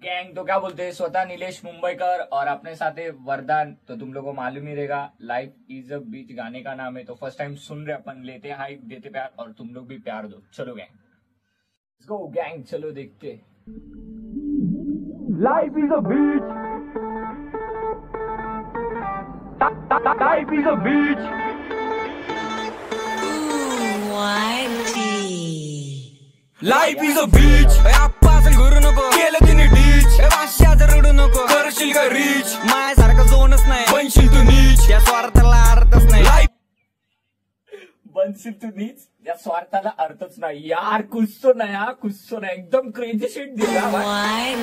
Gang तो क्या बोलते हैं, स्वतः नीलेश मुंबईकर और अपने साथ है वरदान। तो तुम लोगों को मालूम ही रहेगा, लाइफ इज अ बीच गाने का नाम है। तो फर्स्ट टाइम सुन रहे अपन, लेते हैं हाइप, देते प्यार, और तुम लोग भी प्यार दो। चलो गैंग, लेट्स गो गैंग, चलो देखते। Life is a beach, life is a beach. Life is a beach, आपासून घुरू नको, केलं तिने डीच, वाश्यात रडू नको, करशील का रीच, माझ्यासारखं जोनच नाही, बनशील तू नीच, या स्वार्थाला अर्थच नाही। बनशील तू नीच, या स्वार्थाला अर्थच नाही। यार कुछ तो नया, एकदम क्रेजी शिट दिला भाई।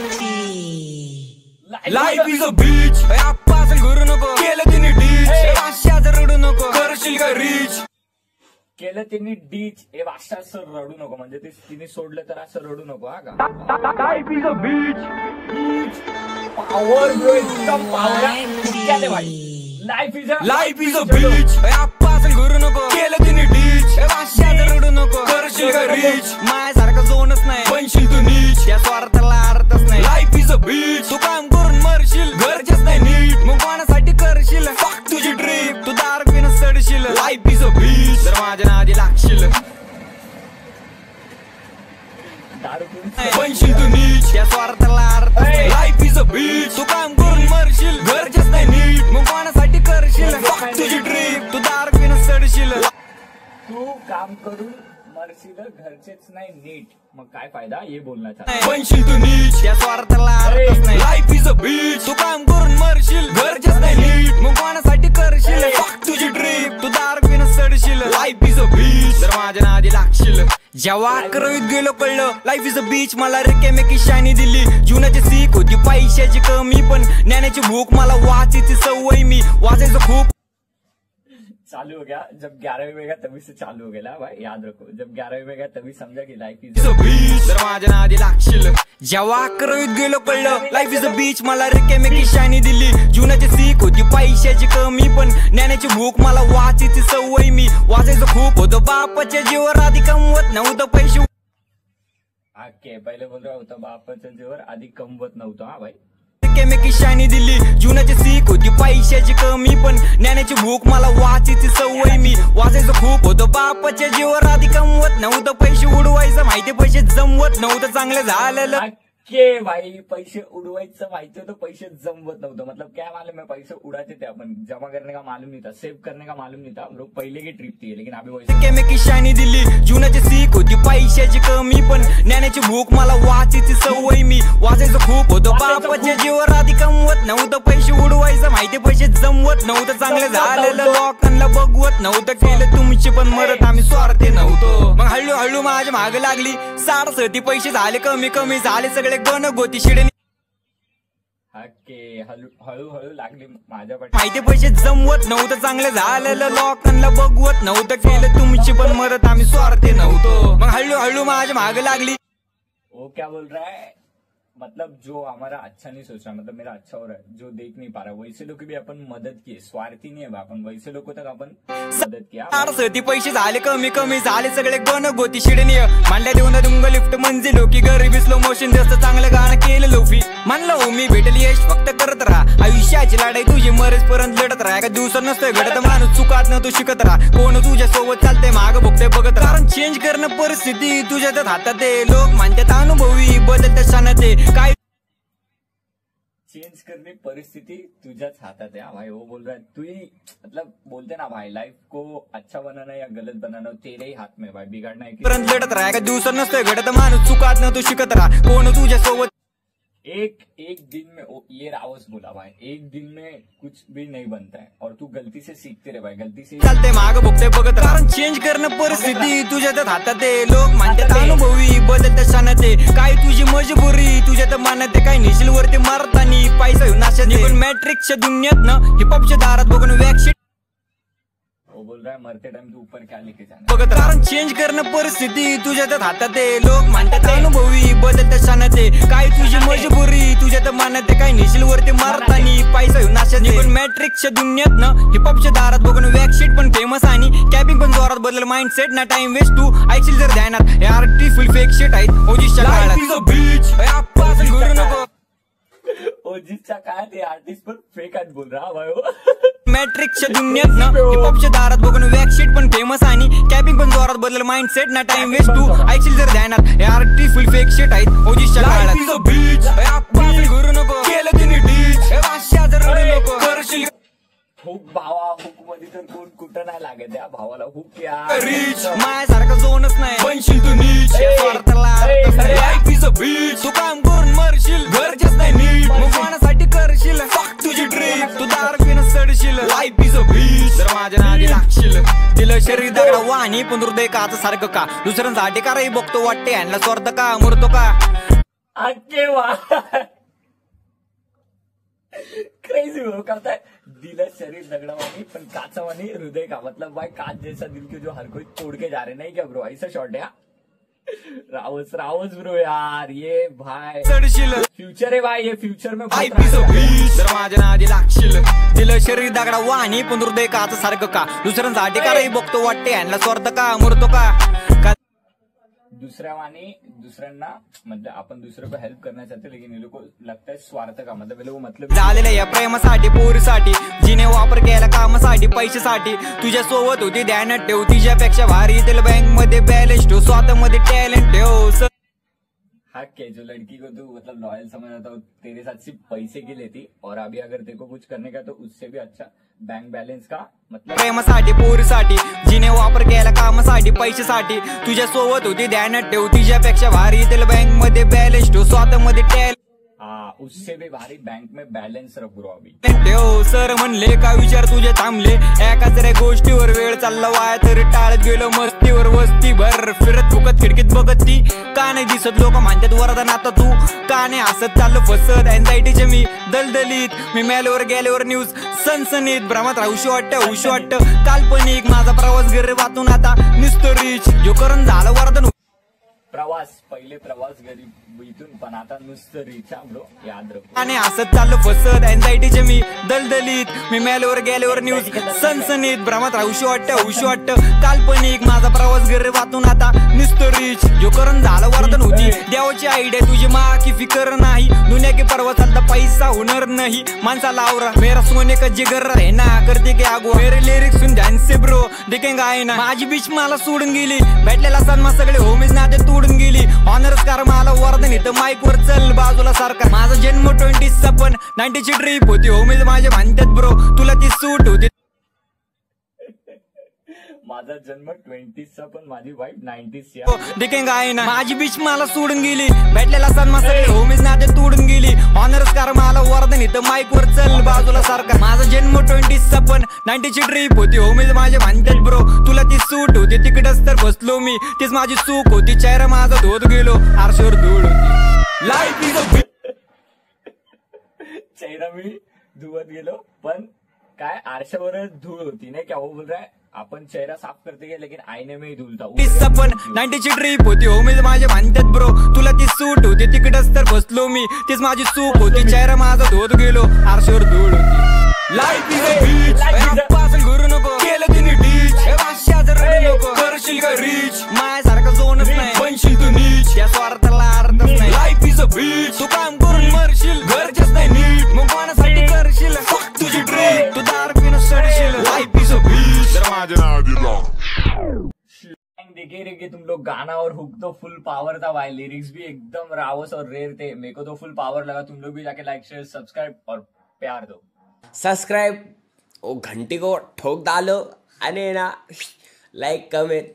लाईफ इज अ बीच, आपासून घुरू नको, केलं तिने डीच, वाश्यात रडू नको, करशील का रीच, केलं तिने डीच, हे वाशा असं रडू नको, म्हणजे ते तिने सोडलं तर असं रडू नको। हा का life is a beach, power जो एकदम पावर भाई। लाईफ इज अ बीच, आपासून घुरू नको, केलं तिने डीच, वाश्यात रडू नको, करशील का रीच, माझ्यासारखं जोनच नाही, बनशील तू नीच, या स्वार्थाला अर्थच नाही। लाईफ इज अ बीच, तू काम करून मरशील, घरचेच नाही नीट, मग कोणासाठी करशील फक्त तुझी ट्रीप, तू दारू पिणं सडशील। लाईफ इज अ बीच, तर माझ्या नादी लागशील, बनशील तू नीच, या स्वार्थाला अर्थ नाही। लाईफ इज अ बीच, तू काम करून मरशील, घरचेच नाही नीट, मग कोणासाठी करशील फक्त तुझी ट्रीप, तू दारू पिणं सडशील। तू काम करून मरशील, घरचेच नाही नीट, मग काय फायदा, हे बोलना चाहता। बनशील तू नीच, या स्वार्थाला अर्थच नाही। लाईफ इज अ बीच, तू काम करून मरशील, घरचेच नाही नीट, मग कोणासाठी करशील फक्त तुझी ट्रीप, तू दारू पिणं सडशील। लाईफ इज अ बीच, तर माझ्या नादी लागशील। जेव्हा 11वीत गेलो कळलं लाईफ इज अ बीच, मला रिकेमे की शायनी दिली, जीवनाची सीख होती पैशाची कमी, पण ज्ञानाची भूक, मला वाचायची सवय, मी वाचायचं खूप। चालू हो गया जब 11वीं में गया तभी से चालू हो गया भाई, याद रखो, जब 11वीं में गया तभी समझा कि लाइफ इज अ बीच, तर माझ्या नादी लागशील। जेव्हा 11वीत गेलो कळलं लाईफ इज अ बीच, मला रिकेमे की शायनी दिली, जीवनाची सीख होती पैशाची कमी, पण ज्ञानाची भूक, मला वाचायची सवय, मी वाचायचं खूप होतं, बापाच्या जीवावर आधी कमवत नव्हतं पैसे। ओके, पहिले बोल रहा होता बापाच्या जीवावर आधी कमवत नव्हतं। हा भाई, की शायनी दिली, जीवनाची सीख होती पैशाची कमी, पण ज्ञानाची भूक, मला वाचायची सवय, मी वाचायचं खूप होतं, बापाच्या जीवावर आधी कमवत नव्हतं पैसे, उडवायचं माहिती पैसे जमवत नव्हतं, चांगलं झालेलं के भाई, पैसे उड़वायचं माहिती होतं, पैसे जमवत नव्हतं, मतलब क्या मालूम है, पैसे उड़ाते थे अपन, जमा करने का मालूम नहीं था, सेव करने का मालूम नहीं था, हम लोग पहले की ट्रिप थी, लेकिन अभी वैसे की शायनी दिली, जीवनाची सीख होती पैशाची कमी, पण ज्ञानाची भूक, मला वाचायची सवय, मी वाचायचं खूप होतं, बापाच्या जीवावर आधी कमवत नव्हतं पैसे, उडवायचं माहिती पैसे जमवत नव्हतं, चांगलं झालेलं लोकांना बघवत नव्हतं, केलं तुमची पण मरत, आम्ही स्वार्थी नव्हतो, मग हळूहळू माझ्या माग लागली सारसती, पैसे झाले कमी कमी, झाले सगळे गण गोती शिडणी, हळूहळू लागली माझ्या माहिती पैसे जमवत नव्हतं, चांगलं झालेलं लोकांना बघवत नव्हतं, केलं तुमची पण मदत, आम्ही स्वार्थी नव्हतो, मग हळूहळू माझ्या माग लागली। वो क्या बोल रहा है, मतलब जो हमारा अच्छा नहीं सोच रहा, मतलब मेरा अच्छा हो रहा है, जो देख नहीं पा रहा, वैसे लोग भी अपन मदद किए, स्वार्थी नहीं है अपन, वैसे लोगों तक अपन मदद किया। सारसती पैसे झाले कमी कमी, झाले सगळे गण गोती शिडणीय, मांडल्या देऊन दुंग लिफ्ट मंजिल हो की, गरीबी स्लो मोशन जास्त, चांगलं गाणं केलं लोफी, म्हणलं हो मी भेटेल यश, फक्त करत राहा, आयुष्याची लढाई तुझी मरेजपर्यंत लढत राहा, काय दिवस नसतोय घडत, माणूस चुकात न तू शिकत राहा, कोण तुझ्या सोबत चालते माग बघते बघत राहा, कारण चेंज करणं परिस्थिती तुझ्या हातात आहे, लोक म्हणतात अनुभवी बदलत्या क्षणात, काय चेंज करने परिस्थिति तुझ्याच हातात है। भाई वो बोल रहा है, तू ही मतलब बोलते ना भाई, लाइफ को अच्छा बनाना या गलत बनाना तेरे ही हाथ में भाई, बिगाड़ना है की लढत राहा, काय दिवस नसतोय घडत, माणूस चुकात न तू शिकत राहा, कोण तुझ्या सोबत। एक दिन में ये रावस बोला भाई, एक दिन में कुछ भी नहीं बनता है, और तू गलती से सीखते रहे भाई, गलती से चालते माग बघते बघत, कारण चेंज करणं परिस्थिती तुझ्या हातात आहे, लोक म्हणतात अनुभवी बदलत्या क्षणात, काय तुझी मजबुरी तुझ्या मनात, काय निशील वरती मारतानी पैसा येऊन नाशात, पण मॅट्रिक्सच्या दुनियात न हिपहॉपच्या दारात बघून वॅक्सिट, वो बोल रहा है मरते टाइम तू ऊपर क्या लेके जाना, बघत, कारण चेंज करणं परिस्थिती तुझ्या हातात आहे, लोक म्हणतात अनुभवी बदलत्या क्षणात, काय तुझी मजबुरी तुझ्या मनात, काय निशील वरती मारतानी पैसा येऊन नाशात, पण मॅट्रिक्सच्या दुनियात न हिपहॉपच्या दारात बघून वॅक्सिट पण फेमस, आणि कॅपिंग पण जोरात बदल, माइंडसेट ना टाइम वेस्ट, तू ऐकशील जर ध्यानात, यार टी फुल फेक शेट आहेत ओजीच्या काळात। ओजीसच्या काय ते आर्टिस्ट पण फेक आहेत बोल रहा भाई हो. मॅट्रिक्सच्या दुनियेत ना हिपहॉपच्या दारात बघून वॅकशीट पण फेमस आणि कॅपिंग पण जोरात बदल माइंडसेट ना टाइम वेस्ट तू ऐकशील जर ध्यानात हे आर्टिस्ट फुल फेक शेट आहेत ओजीसच्या काळात घुरू नको केलं तिने डीच भाषा जर नको करशील हुक भावा हुक मध्ये तर कोण कुठं नाही लागत या भावाला हुक या रीच माझ्यासारखा झोनच नाही बनशील तू नीच स्वार्थाला अर्थच नाही. लाईफ इज अ बीच तू काम करून मरशील गरजेच नाही नीट मग कोणासाठी करशील फक्त तुझी ड्रीम तू दारू पिणं सडशील. लाईफ इज अ बीच जर माझ्या नादी लागशील दिलं शरीर दगडा वाणी पण हृदय काच सारखं का दुसऱ्यांसाठी का रे बघतो वाटते ह्यांना स्वार्थ का मरतो का अक्के वा क्रेजी हो करता है. दिल शरीर दगड़ावानी पण काचावानी हृदय का मतलब भाई कांच जैसा दिल के जो हर कोई तोड़ के जा रहे नहीं क्या ब्रो ऐसा शॉट है. रावस रावस ब्रो यार ये भाई सडशील फ्यूचर है भाई ये फ्यूचर में लाईफ इज अ बीच जर माझ्या नादी लागशील दिलं शरीर दगडा वाणी पण हृदय काच सारखं का दुसऱ्यांसाठी का रे बघतो वाटते ह्यांना स्वार्थ का मरतो का दूसरा वाणी दूसऱ्यांना मतलब आपण दुसरे को हेल्प करना चाहते लेकिन ये लोग को लगता है स्वार्थ का मतलब ये लोग मतलब झालेल्या या प्रेमासाठी पोरीसाठी जिने वापर केला कामासाठी पैशासाठी तुझ्या सोबत होती ध्यानात ठेव तिच्यापेक्षा भारी तेल बँक मध्ये बॅलन्स ठेव स्वतःमध्ये टॅलेंट ठेव. हाँ के जो लड़की को तू मतलब लॉयल समझ आता हो तेरे साथ सिर्फ पैसे की लेती और अभी अगर तेरे को कुछ करने का तो उससे भी अच्छा बैंक बैलेंस का मतलब प्रेमासाठी पोरीसाठी जिने वापर केला कामासाठी पैशासाठी तुझ्या सोबत होती ध्यानात ठेव तिच्यापेक्षा भारी तेल बँक मध्ये बॅलन्स ठेव स्वतःमध्ये टॅलेंट हाँ उससे भी भारी बैंक में बैलेंस रख ब्रो अभी ठेव. सर म्हणले का विचार तुझे थांबले एकाच रे गोष्टीवर वेळ चालला वाया तरी टाळत गेलो मस्तीवर वस्तीभर फिरत फुकत खिडकीत बघत ती का नाही दिसत लोक म्हणतात वरदान आता तू का नाही हसत चाललो फसत अँझायटीचे मी दलदलीत मी मेल्यावर गेल्यावर न्यूज सनसनीत भ्रमात राहूशी वाटतं काल्पनिक माझा प्रवास घर वाचून आता नुसतं रिच जो करून झालं वरदान प्रवास पहिले प्रवास गरीब इथून पण आता नुसतं रिचा ब्रो याद रखो. आणि हसत चाललो फसत अँझायटीचे मी दलदलीत मी मेल्यावर गेल्यावर न्यूज सनसनीत भ्रमात राहूशी वाटतं काल्पनिक माझा प्रवास घर वाचून आता नुसतं रिच जो करून झालं वरदान होती देवाची आयडिया तुझी मा की फिकर नाही दुनिया के पर्वत चालता पैसा होणार नाही माणसाला आवरा मेरा सोने का जिगर रहना करते के आगो मेरे लिरिक्स सुन ध्यान से ब्रो देखेंगा आहे ना माझी बीच मला सोडून गेली भेटलेला सन्मा सगळे होमीज नाते तोडून गेली ऑनर्स कार मला वरदान इथं माईक वर चल बाजूला सारखा माझा जन्म 20 चा पण 90 ची ट्रिप होती होमीज माझे म्हणतात ब्रो तुला ती सूट होती माझा जन्म 20 चा पण माझी वाईफ 90 देखेंगा आहे ना माझी बीच मला सोडून गेली भेटलेला सन्मा सगळे होमीज नाते तोडून गेली ऑनर्स कार मला वरदान इथं माईक वर चल बाजूला सारखा माझा जन्म 20 चा पण 90 ची ट्रिप होती होमीज माझे म्हणतात ब्रो तुला ती सूट होती तिकडच तर बसलो मी तीच माझी चूक होती चेहरा माझा धोत गेलो आरशावर धूळ होती. लाईफ इज अ चेहरा मी धुवत गेलो पण काय आरशावर धूळ होती नाही क्या वो बोल रहा है आपण चेहरा साफ करते गए लेकिन आईने में ही धूल था. पण 90 ची ट्रिप होती होमीज माझे म्हणतात ब्रो तुला ती सूट होती तिकडच तर बसलो मी तीच माझी चूक होती चेहरा माझा धोत गेलो आरशावर धूळ होती. लाईफ इज अ बीच घुरू नको केलं तिने डीच भाषा जर नको करशील का रिच माझ्यासारखा झोनच नाही बनशील तू नीच या स्वार्थाला अर्थच नाही. लाईफ इज अ बीच तू काम करून मरशील गरजेच नाही नीट मग कोणासाठी करशील फक्त तुझी ड्रीम तू दारू पिणं सडशील. लाईफ इज अ बीच जर माझ्या नादी देखे रे कि तुम लोग गाना और हुक तो फुल पावर था भाई लिरिक्स भी एकदम रावस और रेयर थे मेरे को तो फुल पावर लगा. तुम लोग भी जाके लाइक शेयर सब्सक्राइब और प्यार दो. सब्सक्राइब और घंटी को ठोक डालो अने ना लाइक कमेंट